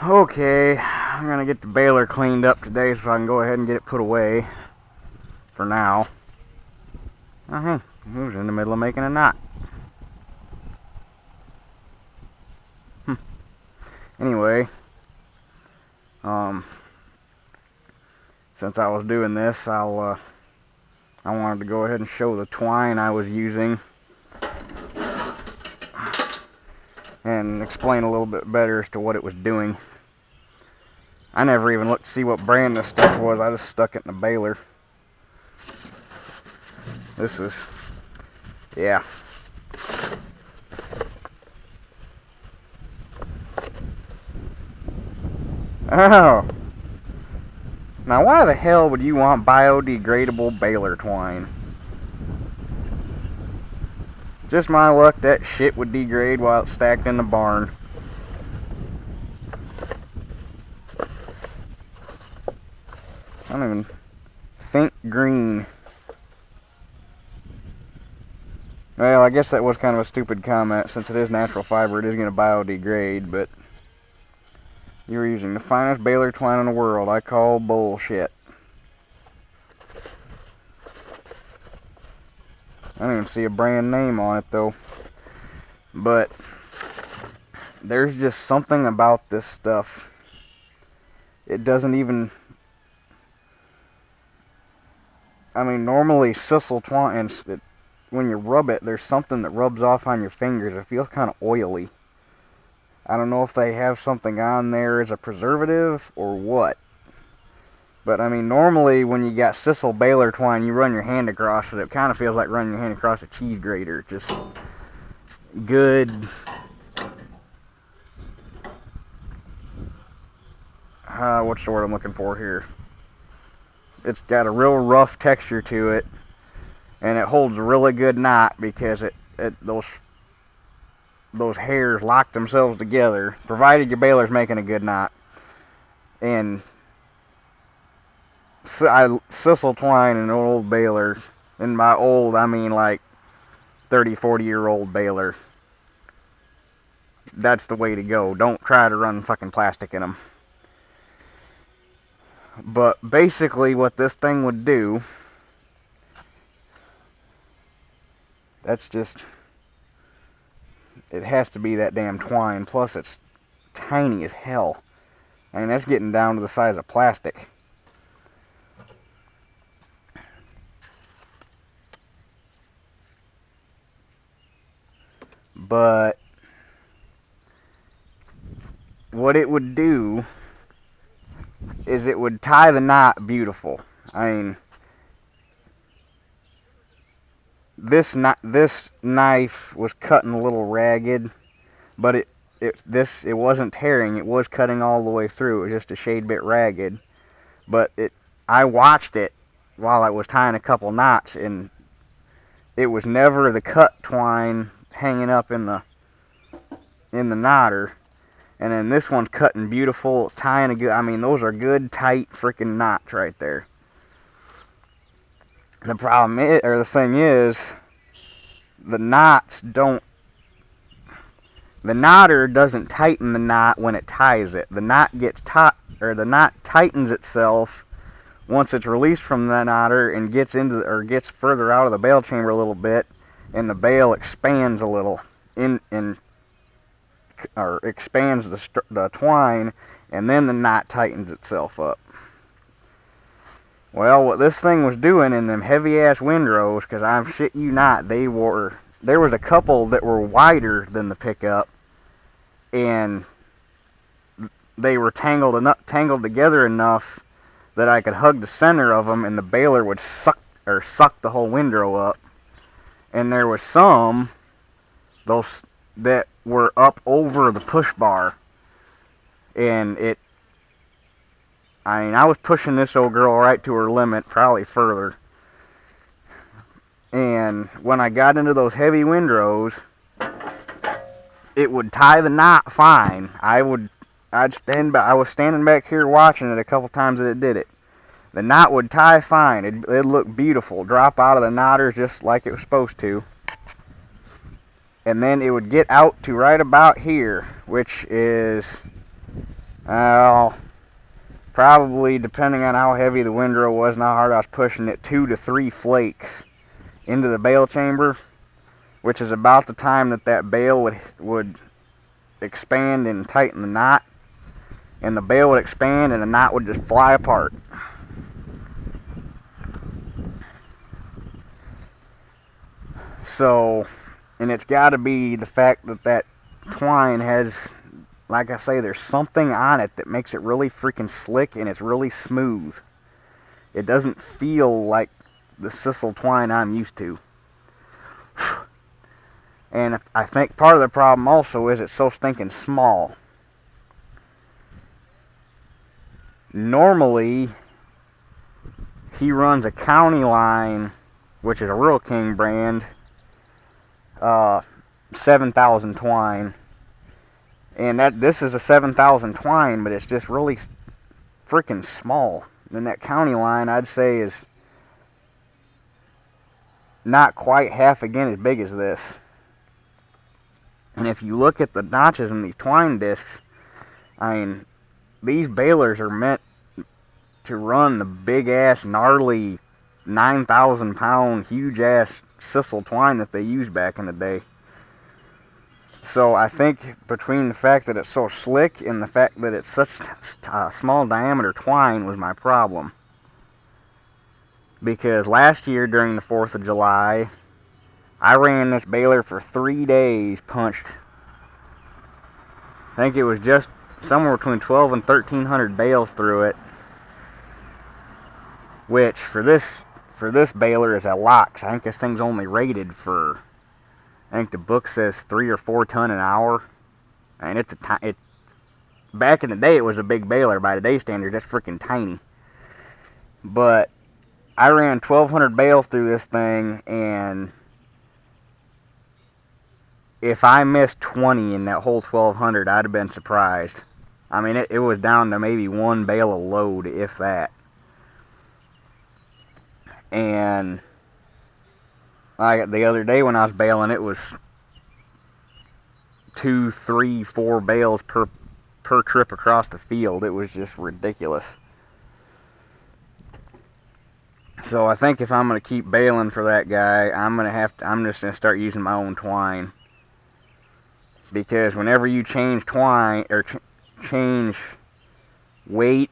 Okay, I'm gonna get the baler cleaned up today so I can go ahead and get it put away for now. Oh, hey, he was in the middle of making a knot. Anyway, since I was doing this, I wanted to go ahead and show the twine I was using and explain a little bit better as to what it was doing. I never even looked to see what brand this stuff was. I just stuck it in the baler. This is, yeah. Oh. Now why the hell would you want biodegradable baler twine? Just my luck, that shit would degrade while it's stacked in the barn. I don't even think green. Well, I guess that was kind of a stupid comment. Since it is natural fiber, it is going to biodegrade, but you were using the finest baler twine in the world. I call bullshit. I don't even see a brand name on it, though. But there's just something about this stuff. It doesn't even... I mean, normally sisal twine, when you rub it, there's something that rubs off on your fingers. It feels kind of oily. I don't know if they have something on there as a preservative or what. But, I mean, normally when you got sisal baler twine, you run your hand across it. It kind of feels like running your hand across a cheese grater. Just good. What's the word I'm looking for here? It's got a real rough texture to it. And it holds a really good knot because those hairs lock themselves together, provided your baler's making a good knot. And sisal twine and old baler, and by old I mean like 30-40-year-old baler. That's the way to go. Don't try to run fucking plastic in them. But basically what this thing would do, that's just, it has to be that damn twine. Plus it's tiny as hell. I mean, that's getting down to the size of plastic. But what it would do is it would tie the knot beautiful. I mean, this knife was cutting a little ragged, but it wasn't tearing. It was cutting all the way through. It was just a shade bit ragged. But I watched it while I was tying a couple knots, and it was never the cut twine hanging up in the knotter. And then this one's cutting beautiful. It's tying a good... I mean, those are good, tight, freaking knots right there. The problem is, or the thing is, the knots don't... The knotter doesn't tighten the knot when it ties it. The knot gets the knot tightens itself once it's released from the knotter and gets gets further out of the bale chamber a little bit, and the bale expands a little or expands the twine, and then the knot tightens itself up. Well, what this thing was doing in them heavy ass windrows, because I'm shit you not, there was a couple that were wider than the pickup, and they were tangled together enough that I could hug the center of them, and the baler would suck the whole windrow up. And there was some that were up over the push bar, and I was pushing this old girl right to her limit, probably further. And when I got into those heavy windrows, it would tie the knot fine. I was standing back here watching it a couple times that it did it. The knot would tie fine. It'd look beautiful. Drop out of the knotters just like it was supposed to. And then it would get out to right about here, which is Well, probably, depending on how heavy the windrow was and how hard I was pushing it, 2 to 3 flakes into the bale chamber, which is about the time that bale would expand and tighten the knot, and the bale would expand and the knot would just fly apart. So, and it's got to be the fact that twine has, like I say, there's something on it that makes it really freaking slick, and it's really smooth. It doesn't feel like the sisal twine I'm used to. And I think part of the problem also is it's so stinking small. Normally, he runs a County line, which is a Rural King brand, 7,000 twine. And this is a 7,000 twine, but it's just really freaking small. And that County line, I'd say, is not quite half again as big as this. And if you look at the notches in these twine discs, I mean, these balers are meant to run the big ass, gnarly, 9,000 pound, huge ass sisal twine that they used back in the day. So I think between the fact that it's so slick and the fact that it's such small diameter twine was my problem. Because last year during the 4th of July, I ran this baler for 3 days, punched, I think it was just somewhere between 12 and 1,300 bales through it, which for this baler is a lot, 'cause I think this thing's only rated for, I think the book says 3 or 4 ton an hour. And back in the day it was a big baler. By today's standards, that's freaking tiny. But I ran 1,200 bales through this thing, and if I missed 20 in that whole 1,200, I'd have been surprised. I mean, it was down to maybe 1 bale a load, if that. And like the other day when I was baling, it was 2, 3, 4 bales per trip across the field. It was just ridiculous. So I think if I'm going to keep baling for that guy, I'm just going to start using my own twine. Because whenever you change twine, or change weight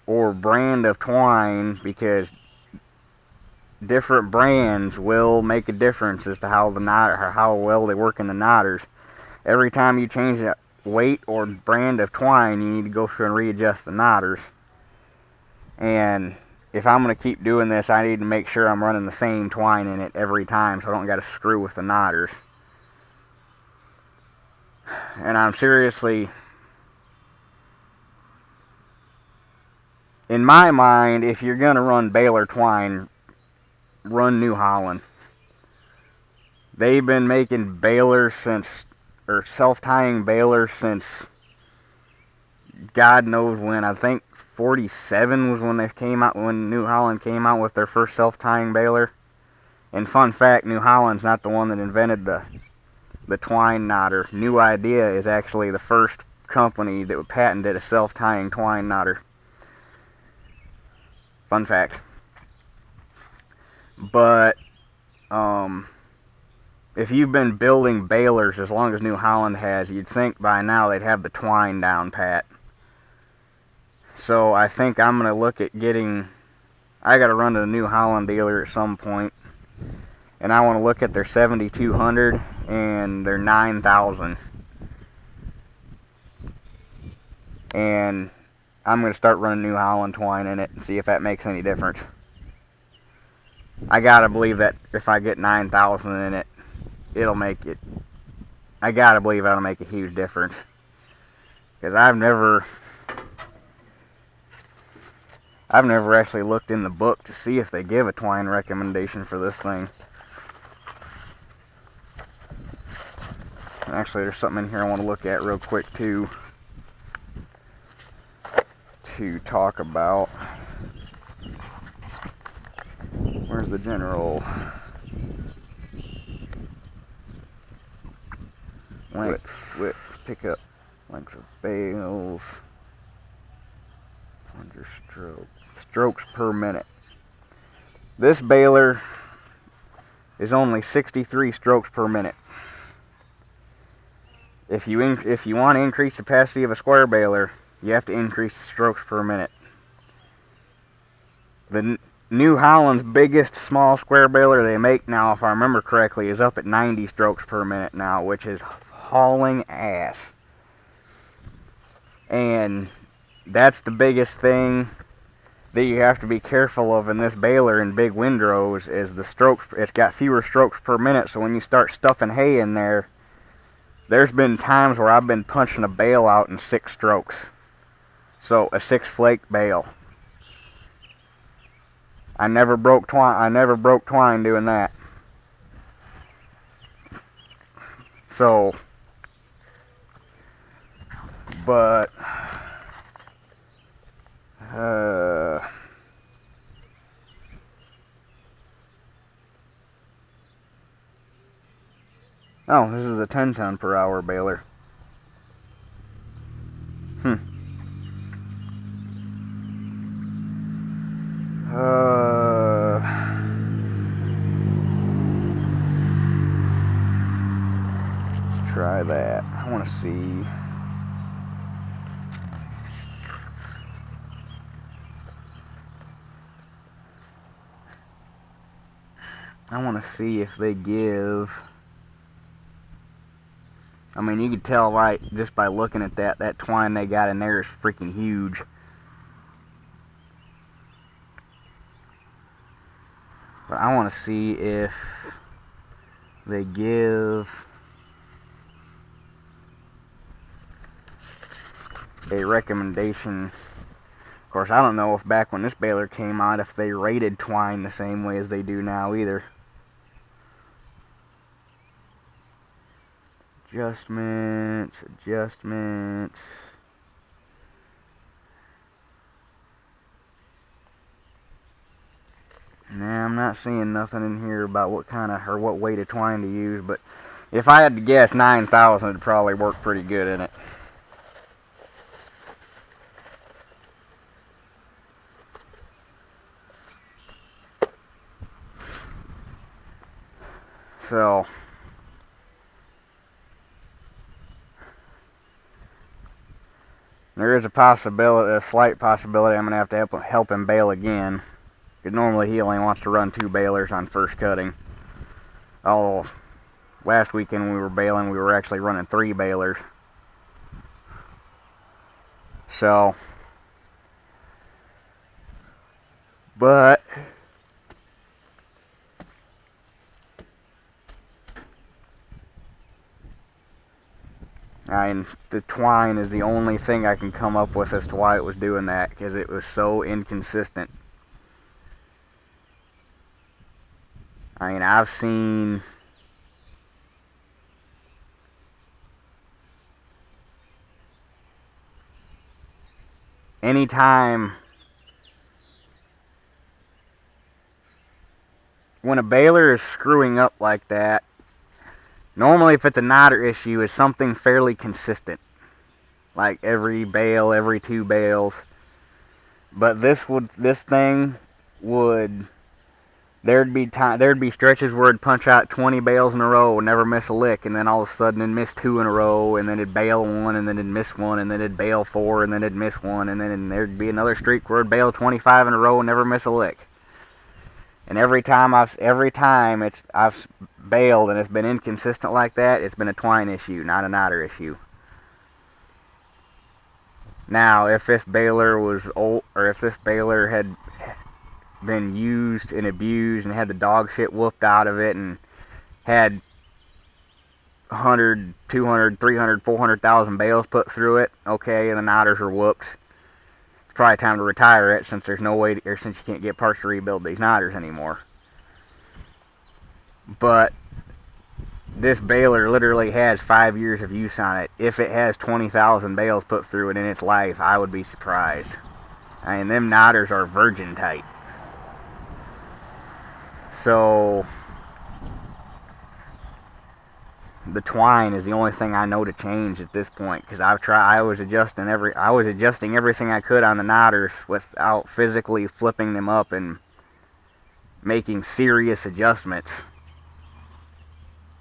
or brand of twine, because different brands will make a difference as to how the knot, or how well they work in the knotters. Every time you change that weight or brand of twine, you need to go through and readjust the knotters. And if I'm going to keep doing this, I need to make sure I'm running the same twine in it every time, so I don't got to screw with the knotters. And I'm seriously, in my mind, if you're going to run baler twine, run New Holland. They've been making balers since, or self-tying balers since God knows when. I think 47 was when they came out, when New Holland came out with their first self-tying baler. And fun fact, New Holland's not the one that invented the twine knotter. New Idea is actually the first company that patented a self-tying twine knotter. Fun fact. But if you've been building balers as long as New Holland has, you'd think by now they'd have the twine down pat. So I think I'm going to look at getting, I got to run to the New Holland dealer at some point, and I want to look at their 7,200 and their 9,000. And I'm going to start running New Holland twine in it and see if that makes any difference. I gotta believe that if I get 9,000 in it, it'll make it, I gotta believe that'll make a huge difference. Because I've never actually looked in the book to see if they give a twine recommendation for this thing. Actually, there's something in here I want to look at real quick too, to talk about. Where's the general length, width, pickup, length of bales, strokes per minute. This baler is only 63 strokes per minute. If you want to increase the capacity of a square baler, you have to increase the strokes per minute. The New Holland's biggest small square baler they make now, if I remember correctly, is up at 90 strokes per minute now, which is hauling ass. And that's the biggest thing that you have to be careful of in this baler in big windrows is the strokes. It's got fewer strokes per minute, so when you start stuffing hay in there, there's been times where I've been punching a bale out in 6 strokes. So a 6 flake bale. I never broke twine doing that. So, but oh, this is a 10 ton per hour baler. Let's try that. I want to see. I want to see if they give. I mean, you could tell right just by looking at that twine they got in there is freaking huge. But I want to see if they give a recommendation. Of course, I don't know if back when this baler came out, if they rated twine the same way as they do now either. Adjustments. Nah, I'm not seeing nothing in here about what kind of or what weight of twine to use, but if I had to guess, 9,000 would probably work pretty good in it. So there is a possibility, a slight possibility, I'm going to have to help him bale again. Because normally he only wants to run 2 balers on first cutting. Oh, last weekend when we were baling, we were actually running 3 balers. So, but the twine is the only thing I can come up with as to why it was doing that, because it was so inconsistent. I mean, I've seen anytime when a baler is screwing up like that, normally if it's a nodder issue, it's something fairly consistent. Like every bale, every 2 bales. But this thing would, there'd be stretches where it'd punch out 20 bales in a row and never miss a lick, and then all of a sudden it'd miss 2 in a row, and then it'd bail 1, and then it'd miss 1, and then it'd bail 4, and then it'd miss 1, and then there'd be another streak where it'd bail 25 in a row and never miss a lick. And every time I've bailed and it's been inconsistent like that, it's been a twine issue, not a nodder issue. Now, if this baler was old, or if this baler had been used and abused and had the dog shit whooped out of it and had 100, 200, 300, 400,000 bales put through it, okay, and the nodders are whooped, it's probably time to retire it, since there's no way or since you can't get parts to rebuild these nodders anymore. But this baler literally has 5 years of use on it. If it has 20,000 bales put through it in its life, I would be surprised. I mean, them nodders are virgin tight. So the twine is the only thing I know to change at this point, because I was adjusting everything I could on the knotters without physically flipping them up and making serious adjustments.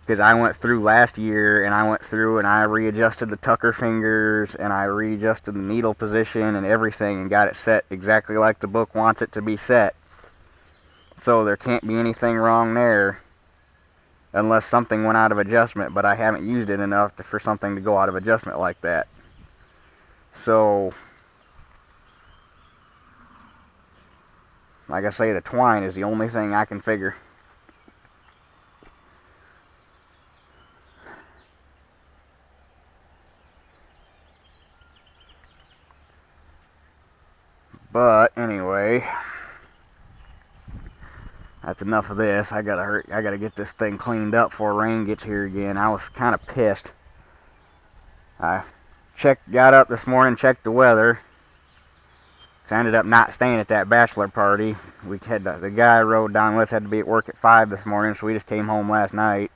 Because I went through last year, and I readjusted the tucker fingers, and I readjusted the needle position and everything, and got it set exactly like the book wants it to be set. So there can't be anything wrong there, unless something went out of adjustment, but I haven't used it enough for something to go out of adjustment like that. So, like I say, the twine is the only thing I can figure. But anyway, that's enough of this. I gotta get this thing cleaned up before rain gets here again. I was kind of pissed. I got up this morning, checked the weather. I ended up not staying at that bachelor party. We had the guy I rode down with had to be at work at 5 this morning, so we just came home last night.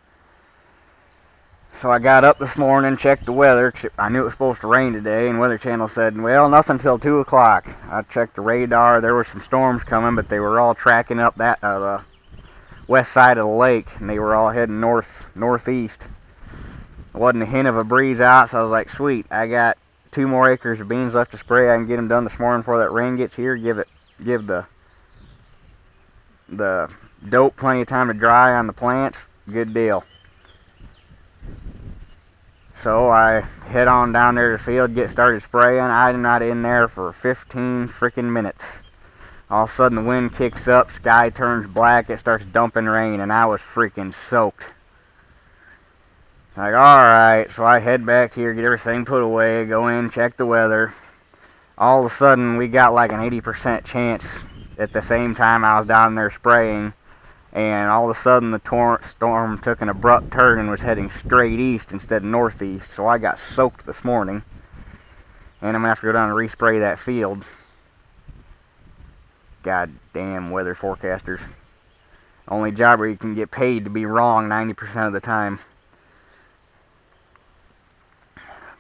So I got up this morning, checked the weather, because I knew it was supposed to rain today, and Weather Channel said, well, nothing till 2 o'clock. I checked the radar. There were some storms coming, but they were all tracking up the west side of the lake, and they were all heading northeast. There wasn't a hint of a breeze out, so I was like, sweet, I got 2 more acres of beans left to spray. I can get them done this morning before that rain gets here. Give the dope plenty of time to dry on the plants. Good deal. So I head on down there to the field, get started spraying. I'm not in there for 15 freaking minutes. All of a sudden the wind kicks up, sky turns black, it starts dumping rain, and I was freaking soaked. Like, alright, so I head back here, get everything put away, go in, check the weather. All of a sudden we got like an 80% chance at the same time I was down there spraying. And all of a sudden the storm took an abrupt turn and was heading straight east instead of northeast. So I got soaked this morning. And I'm going to have to go down and respray that field. Goddamn weather forecasters. Only job where you can get paid to be wrong 90% of the time.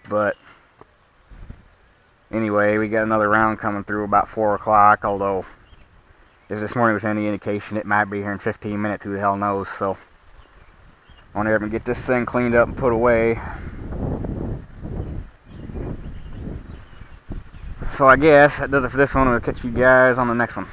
But anyway, we got another round coming through about 4 o'clock, although if this morning was any indication, it might be here in 15 minutes, who the hell knows. So I want to get this thing cleaned up and put away. So I guess that does it for this one. We'll catch you guys on the next one.